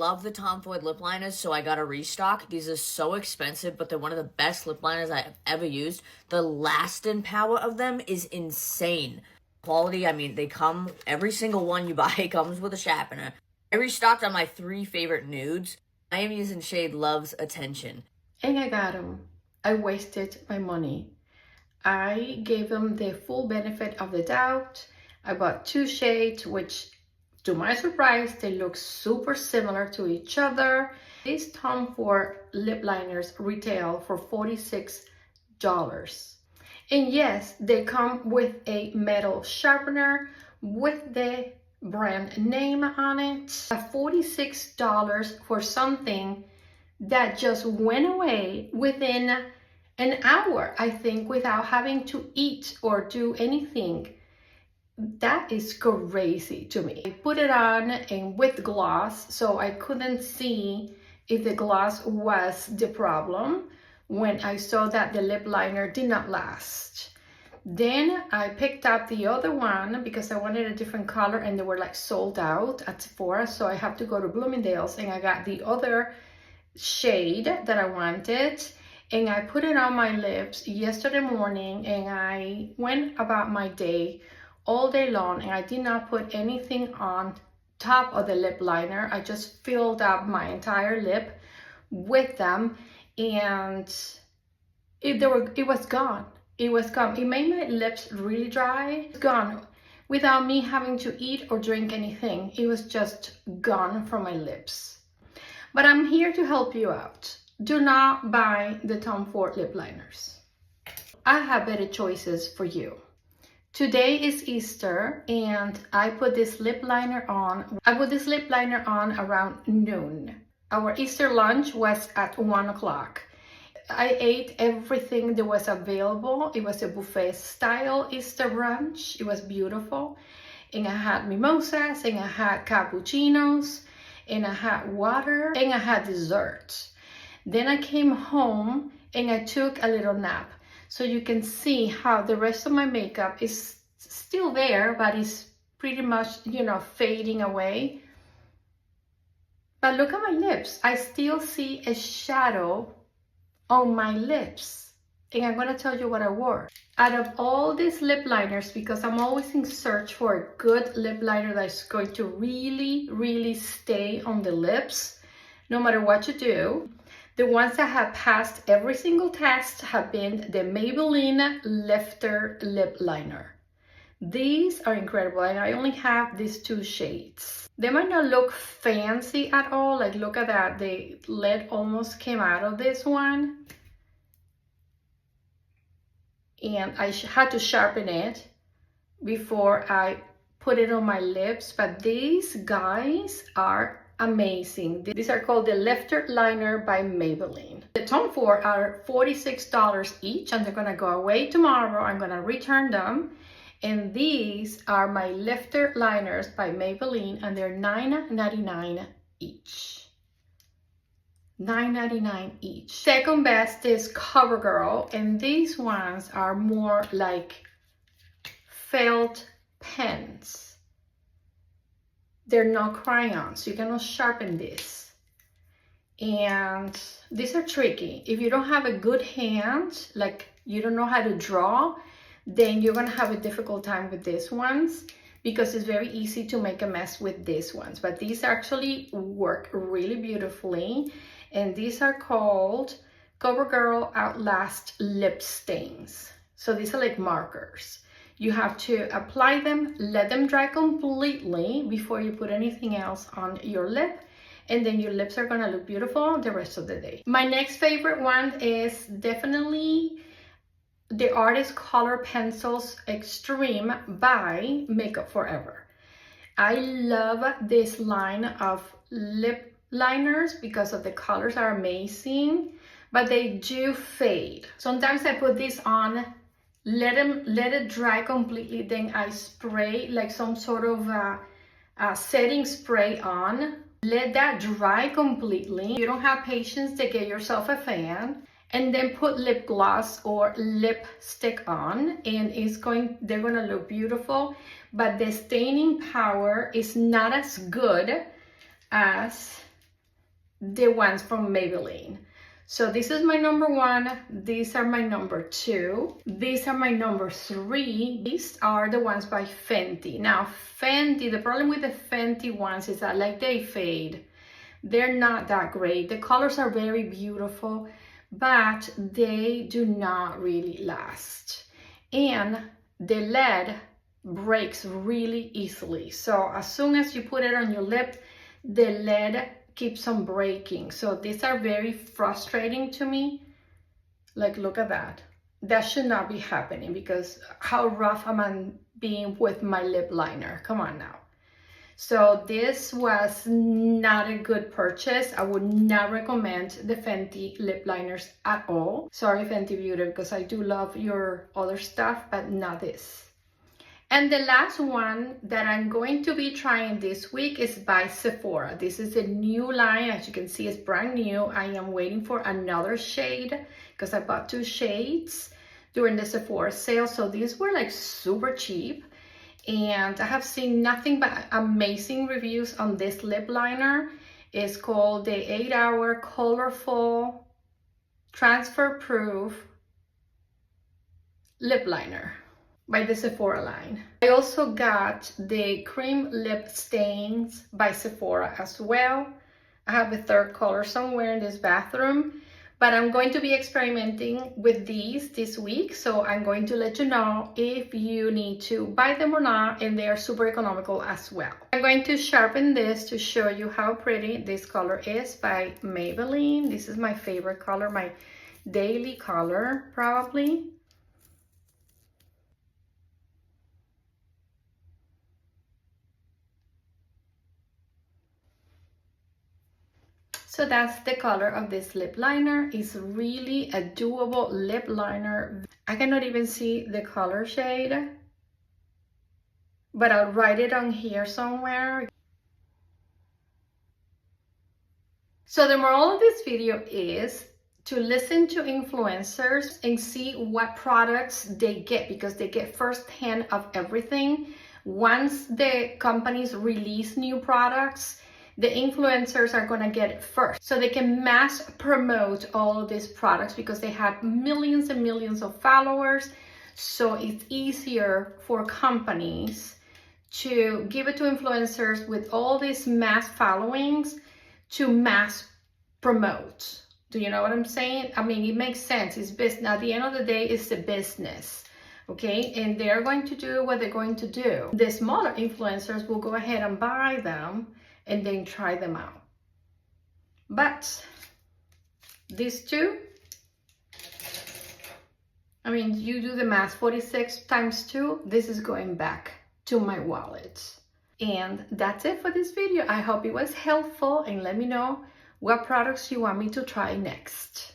Love the Tom Ford lip liners, so I got a restock. These are so expensive, but they're one of the best lip liners I've ever used. The lasting power of them is insane. Quality, I mean, they come, every single one you buy comes with a sharpener. I restocked on my 3 favorite nudes. I am using shade Love's Attention. And I got them. I wasted my money. I gave them the full benefit of the doubt. I bought 2 shades, which to my surprise, they look super similar to each other. These Tom Ford lip liners retail for $46. And yes, they come with a metal sharpener with the brand name on it. $46 for something that just went away within an hour, I think, without having to eat or do anything. That is crazy to me. I put it on and with gloss, so I couldn't see if the gloss was the problem when I saw that the lip liner did not last. Then I picked up the other one because I wanted a different color and they were like sold out at Sephora, so I have to go to Bloomingdale's and I got the other shade that I wanted. And I put it on my lips yesterday morning and I went about my day all day long and I did not put anything on top of the lip liner. I just filled up my entire lip with them and it was gone. It was gone. It made my lips really dry. It's gone without me having to eat or drink anything. It was just gone from my lips. But I'm here to help you out. Do not buy the Tom Ford lip liners. I have better choices for you. Today is Easter and I put this lip liner on. I put this lip liner on around noon. Our Easter lunch was at 1 o'clock. I ate everything that was available. It was a buffet style Easter brunch. It was beautiful. And I had mimosas and I had cappuccinos and I had water and I had dessert. Then I came home and I took a little nap. So you can see how the rest of my makeup is still there, but it's pretty much, you know, fading away. But look at my lips. I still see a shadow on my lips. And I'm gonna tell you what I wore. Out of all these lip liners, because I'm always in search for a good lip liner that's going to really, really stay on the lips, no matter what you do. The ones that have passed every single test have been the Maybelline Lifter Lip Liner. These are incredible and I only have these 2 shades. They might not look fancy at all, like look at that, the lid almost came out of this one. And I had to sharpen it before I put it on my lips, but these guys are amazing. These are called the Lifter Liner by Maybelline. The Tom Ford are $46 each and they're gonna go away tomorrow. I'm gonna return them. And these are my Lifter Liners by Maybelline and they're $9.99 each. $9.99 each. Second best is Covergirl and these ones are more like felt pens. They're not crayons, you cannot sharpen this. And these are tricky. If you don't have a good hand, like you don't know how to draw, then you're gonna have a difficult time with these ones because it's very easy to make a mess with these ones. But these actually work really beautifully. And these are called Covergirl Outlast Lipstains. So these are like markers. You have to apply them, let them dry completely before you put anything else on your lip. And then your lips are gonna look beautiful the rest of the day. My next favorite one is definitely the Artist Color Pencils Extreme by Makeup Forever. I love this line of lip liners because of the colors are amazing, but they do fade. Sometimes I put this on, let it dry completely, then I spray like some sort of setting spray on. Let that dry completely. You don't have patience to get yourself a fan. And then put lip gloss or lipstick on and they're gonna look beautiful, but the staining power is not as good as the ones from Maybelline. So this is my number one, these are my number two, these are my number three, these are the ones by Fenty. Now Fenty, the problem with the Fenty ones is that like they fade. They're not that great. The colors are very beautiful, but they do not really last. And the lead breaks really easily. So as soon as you put it on your lip, the lead keeps on breaking. So these are very frustrating to me. Like, look at that. That should not be happening, because how rough am I being with my lip liner? Come on now. So this was not a good purchase. I would not recommend the Fenty lip liners at all. Sorry, Fenty Beauty, because I do love your other stuff, but not this. And the last one that I'm going to be trying this week is by Sephora. This is a new line. As you can see, it's brand new. I am waiting for another shade because I bought 2 shades during the Sephora sale. So these were like super cheap. And I have seen nothing but amazing reviews on this lip liner. It's called the 8-Hour Colorful Transfer Proof Lip Liner by the Sephora line. I also got the cream lip stains by Sephora as well. I have a third color somewhere in this bathroom, but I'm going to be experimenting with these this week, so I'm going to let you know if you need to buy them or not, and they are super economical as well. I'm going to sharpen this to show you how pretty this color is by Maybelline. This is my favorite color, my daily color probably. So that's the color of this lip liner. It's really a doable lip liner. I cannot even see the color shade, but I'll write it on here somewhere. So the moral of this video is to listen to influencers and see what products they get, because they get firsthand of everything. Once the companies release new products, the influencers are gonna get it first, so they can mass promote all of these products because they have millions and millions of followers. So it's easier for companies to give it to influencers with all these mass followings to mass promote. Do you know what I'm saying? I mean, it makes sense. It's business. At the end of the day, it's the business. Okay, and they're going to do what they're going to do. The smaller influencers will go ahead and buy them and then try them out. But these two, I mean, you do the math, 46 times 2, this is going back to my wallet. And that's it for this video. I hope it was helpful, and let me know what products you want me to try next.